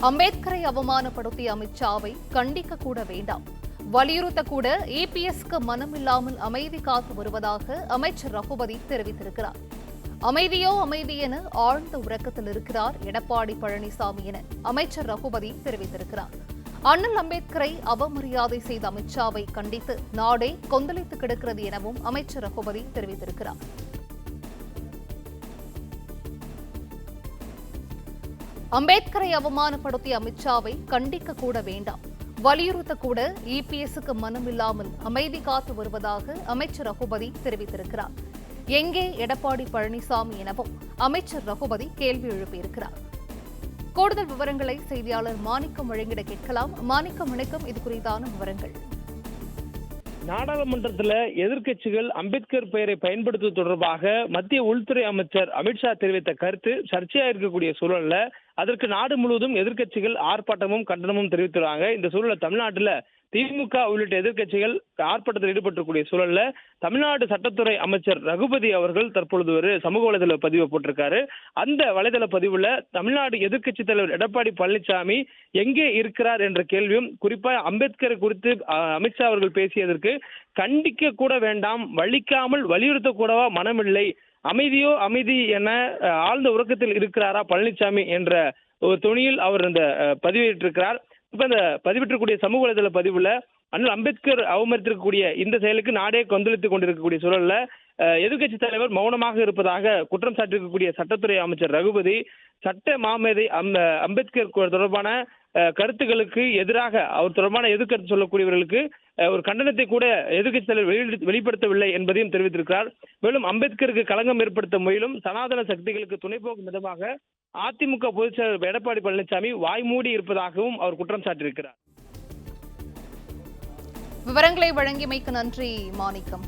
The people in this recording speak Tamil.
அம்பேத்கரை அவமானப்படுத்திய அமித்ஷாவை கண்டிக்க கூட வேண்டாம், வலியுறுத்த கூட இபிஎஸ்க்கு மனமில்லாமல் அமைதி காத்து வருவதாக அமைச்சர் ரகுபதி தெரிவித்திருக்கிறார். அமைதியோ அமைதி என ஆழ்ந்த உறக்கத்தில் இருக்கிறார் எடப்பாடி பழனிசாமி என அமைச்சர் ரகுபதி தெரிவித்திருக்கிறார். அண்ணல் அம்பேத்கரை அவமரியாதை செய்த அமித்ஷாவை கண்டித்து நாடே கொந்தளித்து கிடக்கிறது எனவும் அமைச்சர் ரகுபதி தெரிவித்திருக்கிறார். அம்பேத்கரை அவமானப்படுத்திய அமித்ஷாவை கண்டிக்க கூட வேண்டாம், வலியுறுத்த கூட இபிஎஸ்க்கு மனமில்லாமல் அமைதி காத்து வருவதாக அமைச்சர் ரகுபதி தெரிவித்திருக்கிறார். எங்கே எடப்பாடி பழனிசாமி எனவும் அமைச்சர் ரகுபதி கேள்வி எழுப்பியிருக்கிறார். கூடுதல் விவரங்களை செய்தியாளர் மாணிக்கம் வழங்கிட கேட்கலாம். மாணிக்கம், வணக்கம். இது குறித்தான விவரங்கள். நாடாளுமன்றத்தில் எதிர்க்கட்சிகள் அம்பேத்கர் பெயரை பயன்படுத்துவது தொடர்பாக மத்திய உள்துறை அமைச்சர் அமித்ஷா தெரிவித்த கருத்து சர்ச்சையா இருக்கக்கூடிய சூழல்ல அதற்கு நாடு முழுவதும் எதிர்க்கட்சிகள் ஆர்ப்பாட்டமும் கண்டனமும் தெரிவித்துள்ளாங்க. இந்த சூழல்ல தமிழ்நாட்டில் திமுக உள்ளிட்ட எதிர்க்கட்சிகள் ஆர்ப்பாட்டத்தில் ஈடுபட்டிருக்கூடிய சூழல்ல தமிழ்நாடு சட்டத்துறை அமைச்சர் ரகுபதி அவர்கள் தற்பொழுது ஒரு சமூக வலைதள பதிவை போட்டிருக்காரு. அந்த வலைதள பதிவுல தமிழ்நாடு எதிர்க்கட்சி தலைவர் எடப்பாடி பழனிசாமி எங்கே இருக்கிறார் என்ற கேள்வியும், குறிப்பா அம்பேத்கர் குறித்து அமித்ஷா அவர்கள் பேசியதற்கு கண்டிக்க கூட வேண்டாம், வலிக்காமல் வலியுறுத்த கூடவா மனமில்லை, அமைதியோ அமைதி என ஆழ்ந்த உறக்கத்தில் இருக்கிறாரா பழனிசாமி என்ற ஒரு துணியில் அவர் இந்த பதிவிட்டிருக்கிறார். இப்ப இந்த பதிவிட்டிருக்கக்கூடிய சமூக வலைதள பதிவுல அண்ணல் அம்பேத்கர் அவமதித்திருக்கக்கூடிய இந்த செயலுக்கு நாடே கொந்தளித்துக் கொண்டிருக்கக்கூடிய சூழல்ல எதிர்க்கட்சி தலைவர் மௌனமாக இருப்பதாக குற்றம் சாட்டியிருக்கக்கூடிய சட்டத்துறை அமைச்சர் ரகுபதி சட்ட மாமேதை அம்பேத்கர் தொடர்பான கருத்துக்களுக்கு எதிராக அவர் தொடர்பான எதிர்கருத்து சொல்லக்கூடியவர்களுக்கு ஒரு கண்டனத்தை கூட எதிர்க்கட்சி தலைவர் வெளிப்படுத்தவில்லை என்பதையும் தெரிவித்திருக்கிறார். மேலும் அம்பேத்கருக்கு களங்கம் ஏற்படுத்த முயலும் சனாதன சக்திகளுக்கு துணை போகும் விதமாக அதிமுக பொதுச் செயலர் எடப்பாடி பழனிசாமி வாய்மூடி இருப்பதாகவும் அவர் குற்றம் சாட்டியிருக்கிறார். விவரங்களை வழங்கியமைக்கு நன்றி மாணிக்கம்.